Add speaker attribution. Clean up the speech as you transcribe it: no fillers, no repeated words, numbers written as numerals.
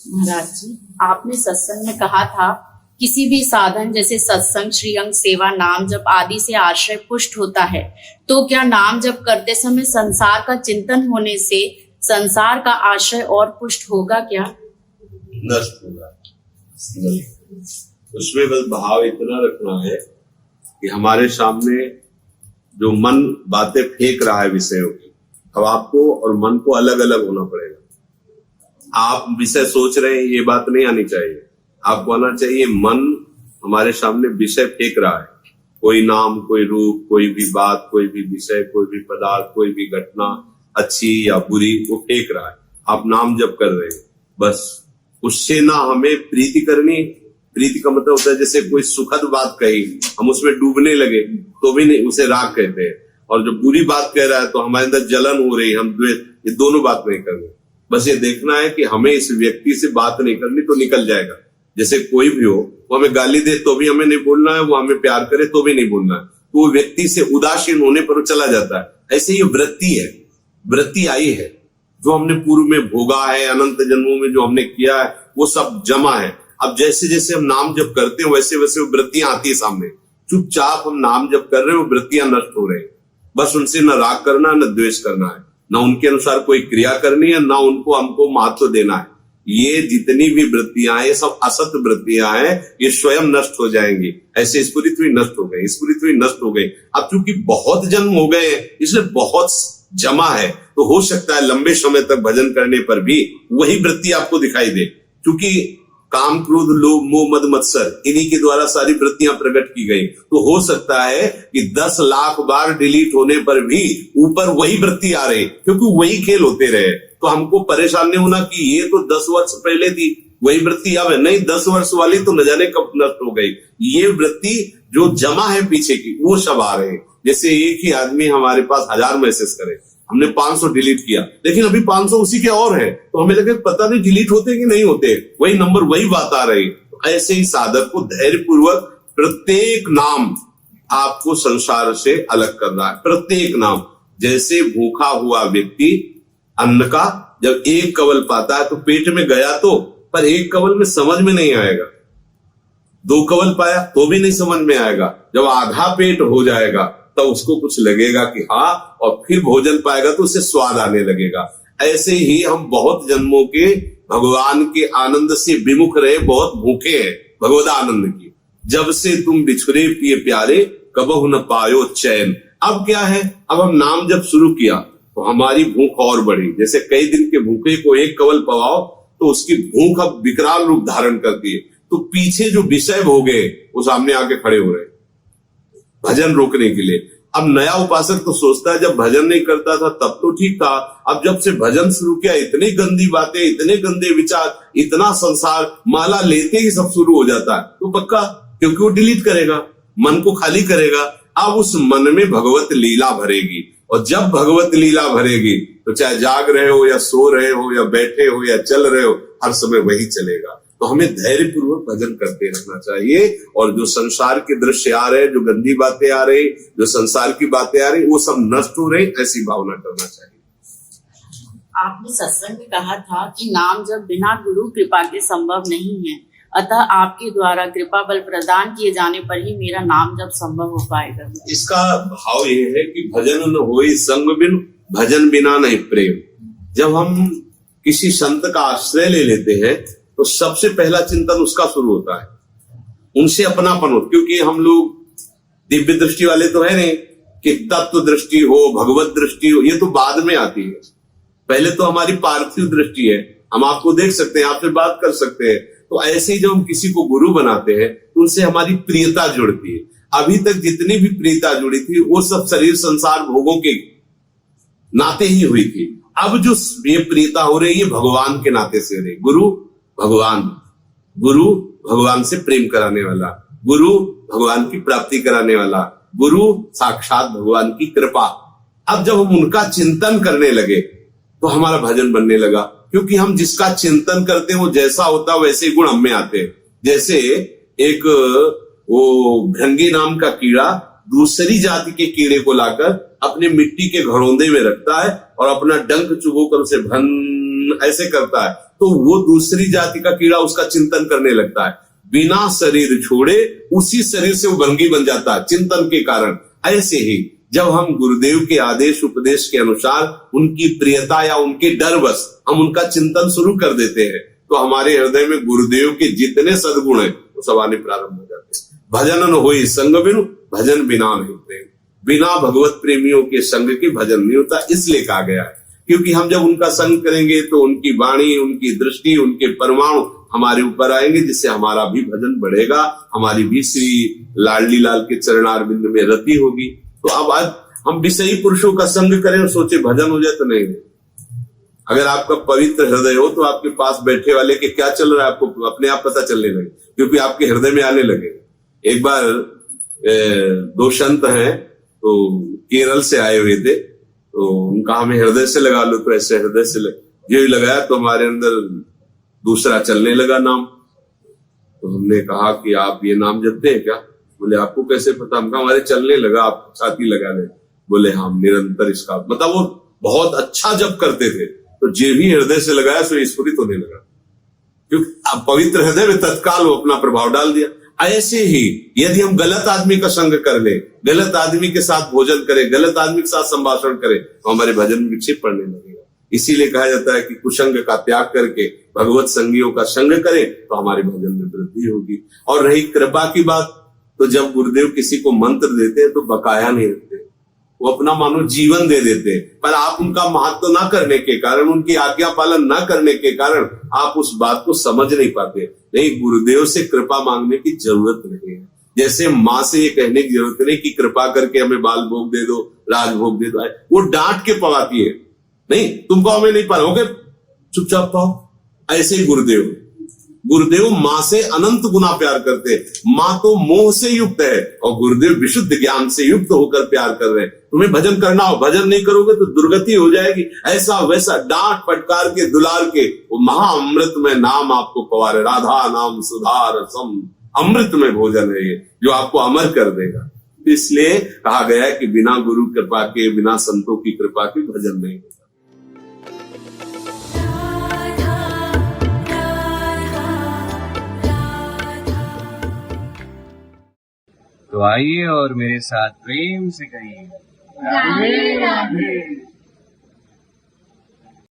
Speaker 1: महाराज जी, आपने सत्संग में कहा था किसी भी साधन जैसे सत्संग, श्रीअंग, सेवा, नाम जप आदि से आश्रय पुष्ट होता है, तो क्या नाम जप करते समय संसार का चिंतन होने से संसार का आश्रय और पुष्ट होगा क्या?
Speaker 2: नष्ट होगा। उसमें बस भाव इतना रखना है कि हमारे सामने जो मन बातें फेंक रहा है विषयों की, अब आपको और मन को अलग अलग होना पड़ेगा। आप विषय सोच रहे हैं, ये बात नहीं आनी चाहिए। आपको आना चाहिए मन हमारे सामने विषय फेंक रहा है, कोई नाम, कोई रूप, कोई भी बात, कोई भी विषय, कोई भी पदार्थ, कोई भी घटना, अच्छी या बुरी, वो फेंक रहा है। आप नाम जप कर रहे हैं, बस उससे ना हमें प्रीति करनी। प्रीति का मतलब होता है जैसे कोई सुखद बात कही, हम उसमें डूबने लगे तो भी नहीं, उसे राग कहते हैं। और जो बुरी बात कह रहा है तो हमारे अंदर जलन हो रही है, हम द्वेष, ये दोनों बात नहीं करनी। बस ये देखना है कि हमें इस व्यक्ति से बात नहीं करनी, तो निकल जाएगा। जैसे कोई भी हो, वो हमें गाली दे तो भी हमें नहीं बोलना है, वो हमें प्यार करे तो भी नहीं बोलना है, तो वो व्यक्ति से उदासीन होने पर चला जाता है। ऐसे ही वृत्ति है, वृत्ति आई है, जो हमने पूर्व में भोगा है, अनंत जन्मों में जो हमने किया है, वो सब जमा है। अब जैसे जैसे हम नाम जप करते हैं वैसे वैसे वो वृत्तियां आती है सामने। चुपचाप हम नाम जप कर रहे हैं, वो वृत्तियां नष्ट हो रही है। बस उनसे न राग करना, न द्वेष करना है, न उनके अनुसार कोई क्रिया करनी है, न उनको हमको महत्व देना है। ये जितनी भी वृत्तियां हैं, ये सब असत वृत्तियां हैं, ये स्वयं नष्ट हो जाएंगी। ऐसे इस पृथ्वी नष्ट हो गई, इस पृथ्वी नष्ट हो गई। अब चूंकि बहुत जन्म हो गए हैं, इसलिए बहुत जमा है, तो हो सकता है लंबे समय तक भजन करने पर भी वही वृत्ति आपको दिखाई दे। क्योंकि काम, क्रोध, लोभ, मोह, मद, मत्सर, इन्हीं के द्वारा सारी वृत्तियां प्रकट की गई। तो हो सकता है कि 10 लाख बार डिलीट होने पर भी ऊपर वही वृत्ति आ रही, क्योंकि वही खेल होते रहे। तो हमको परेशान नहीं होना कि ये तो 10 वर्ष पहले थी, वही वृत्ति अब है। नहीं, 10 वर्ष वाली तो न जाने कब नष्ट हो गई। ये वृत्ति जो जमा है पीछे की, वो सब आ रहे हैं। जैसे एक ही आदमी हमारे पास 1000 मैसेज करे, हमने 500 डिलीट किया, लेकिन अभी 500 उसी के और है, तो हमें लगे पता नहीं डिलीट होते कि नहीं होते, वही नंबर, वही बात आ रही। ऐसे ही साधक को धैर्य पूर्वक प्रत्येक नाम आपको संसार से अलग करना है। प्रत्येक नाम, जैसे भूखा हुआ व्यक्ति अन्न का जब एक कवल पाता है तो पेट में गया तो, पर एक कवल में समझ में नहीं आएगा। 2 कवल पाया तो भी नहीं समझ में आएगा। जब आधा पेट हो जाएगा तो उसको कुछ लगेगा कि हाँ, और फिर भोजन पाएगा तो उसे स्वाद आने लगेगा। ऐसे ही हम बहुत जन्मों के भगवान के आनंद से विमुख रहे, बहुत भूखे हैं भगवद आनंद की। जब से तुम बिछुरे पिए प्यारे, कबहु न पायो चैन। अब क्या है, अब हम नाम जब शुरू किया तो हमारी भूख और बढ़ी। जैसे कई दिन के भूखे को एक कवल पवाओ तो उसकी भूख अब विकराल रूप धारण करती है। तो पीछे जो विषय भोगे वो सामने आके खड़े हो रहे भजन रोकने के लिए। अब नया उपासक तो सोचता है जब भजन नहीं करता था तब तो ठीक था, अब जब से भजन शुरू किया इतनी गंदी बातें, इतने गंदे विचार, इतना संसार, माला लेते ही सब शुरू हो जाता है। तो पक्का, क्योंकि वो डिलीट करेगा, मन को खाली करेगा। अब उस मन में भगवत लीला भरेगी, और जब भगवत लीला भरेगी तो चाहे जाग रहे हो या सो रहे हो या बैठे हो या चल रहे हो, हर समय वही चलेगा। तो हमें धैर्य पूर्वक भजन करते रहना चाहिए। और जो संसार के दृश्य आ रहे, जो गंदी बातें आ रही, जो संसार की बातें आ रही, वो सब नष्ट हो रही, ऐसी भावना करना चाहिए।
Speaker 1: आपने सत्संग में कहा था कि नाम जब बिना गुरु कृपा के संभव नहीं है, अतः आपके द्वारा कृपा बल प्रदान किए जाने पर ही मेरा नाम जब संभव हो पाएगा।
Speaker 2: इसका भाव ये है कि भजन न होई संग बिन, भजन बिना नहीं प्रेम। जब हम किसी संत का आश्रय ले लेते हैं तो सबसे पहला चिंतन उसका शुरू होता है, उनसे अपनापन हो। क्योंकि हम लोग दिव्य दृष्टि वाले तो है नहीं कि तत्व दृष्टि हो, भगवत दृष्टि हो, ये तो बाद में आती है। पहले तो हमारी पार्थिव दृष्टि है, हम आपको देख सकते हैं, आपसे बात कर सकते हैं। तो ऐसे ही जब हम किसी को गुरु बनाते हैं तो उनसे हमारी प्रियता जुड़ती है। अभी तक जितनी भी प्रियता जुड़ी थी वो सब शरीर संसार भोगों के नाते ही हुई थी। अब जो ये प्रियता हो रही है भगवान के नाते से हो रही। गुरु भगवान, गुरु भगवान से प्रेम कराने वाला, गुरु भगवान की प्राप्ति कराने वाला, गुरु साक्षात भगवान की कृपा। अब जब हम उनका चिंतन करने लगे तो हमारा भजन बनने लगा, क्योंकि हम जिसका चिंतन करते हैं वो जैसा होता है वैसे गुण हम में आते हैं। जैसे एक वो भृंगी नाम का कीड़ा दूसरी जाति के कीड़े को लाकर अपने मिट्टी के घड़ोंदे में रखता है और अपना डंक चुभोकर उसे भन ऐसे करता है, तो वो दूसरी जाति का कीड़ा उसका चिंतन करने लगता है, बिना शरीर छोड़े उसी शरीर से वो भंगी बन जाता है चिंतन के कारण। ऐसे ही जब हम गुरुदेव के आदेश उपदेश के अनुसार उनकी प्रियता या उनके डरवश हम उनका चिंतन शुरू कर देते हैं, तो हमारे हृदय में गुरुदेव के जितने सद्गुण हैं वो सब आने प्रारंभ हो जाते हैं। भजन न होई संग बिनु, भजन बिना नहीं प्रेम। बिना भगवत प्रेमियों के संग के भजन नहीं होता, इसलिए कहा गया है। क्योंकि हम जब उनका संग करेंगे तो उनकी वाणी, उनकी दृष्टि, उनके परमाणु हमारे ऊपर आएंगे, जिससे हमारा भी भजन बढ़ेगा, हमारी भी श्री लाडली लाल के चरणारविंद में रति होगी। तो अब आज हम विषयी पुरुषों का संग करें और सोचे भजन हो जाए, तो नहीं। अगर आपका पवित्र हृदय हो तो आपके पास बैठे वाले के क्या चल रहा है आपको अपने आप पता चलने लगे, क्योंकि आपके हृदय में आने लगे। एक बार दो संत हैं तो केरल से आए हुए थे, तो उनका हमें हृदय से लगा लो, तो ऐसे हृदय से जो ही लगाया तो हमारे अंदर दूसरा चलने लगा नाम। तो हमने कहा कि आप ये नाम जपते हैं क्या? बोले आपको कैसे पता? हम कहा हमारे चलने लगा, आप छाती लगा ले। बोले हम निरंतर इसका मतलब वो बहुत अच्छा जप करते थे, तो जे भी हृदय से लगाया सो स्फुरित होने लगा, क्योंकि पवित्र हृदय में तत्काल वो अपना प्रभाव डाल दिया। ऐसे ही यदि हम गलत आदमी का संग कर ले, गलत आदमी के साथ भोजन करें, गलत आदमी के साथ संभाषण करें, तो हमारे भजन में विक्षेप पड़ने लगेगा। इसीलिए कहा जाता है कि कुसंग का त्याग करके भगवत संगियों का संग करें तो हमारे भजन में वृद्धि होगी। और रही कृपा की बात, तो जब गुरुदेव किसी को मंत्र देते हैं तो बकाया नहीं रखते, वो अपना मानो जीवन दे देते हैं। पर आप उनका महत्व ना करने के कारण, उनकी आज्ञा पालन ना करने के कारण आप उस बात को समझ नहीं पाते। नहीं, गुरुदेव से कृपा मांगने की जरूरत नहीं है। जैसे माँ से ये कहने की जरूरत नहीं कि कृपा करके हमें बाल भोग दे दो, राजभोग दे दो, वो डांट के पवाती है, नहीं तुमको हमें नहीं पाओगे, चुपचाप पाओ। ऐसे ही गुरुदेव माँ से अनंत गुना प्यार करते हैं। माँ तो मोह से युक्त है और गुरुदेव विशुद्ध ज्ञान से युक्त होकर प्यार कर रहे हैं। तुम्हें भजन करना हो, भजन नहीं करोगे तो दुर्गति हो जाएगी। ऐसा वैसा डांट फटकार के दुलार के वो महाअमृत में नाम आपको पवारे। राधा नाम सुधार सम, अमृत में भोजन है ये, जो आपको अमर कर देगा। इसलिए कहा गया है कि बिना गुरु कृपा के, बिना संतों की कृपा के भजन नहीं होता।
Speaker 3: तो आइए और मेरे साथ प्रेम से कहिए राधे राधे।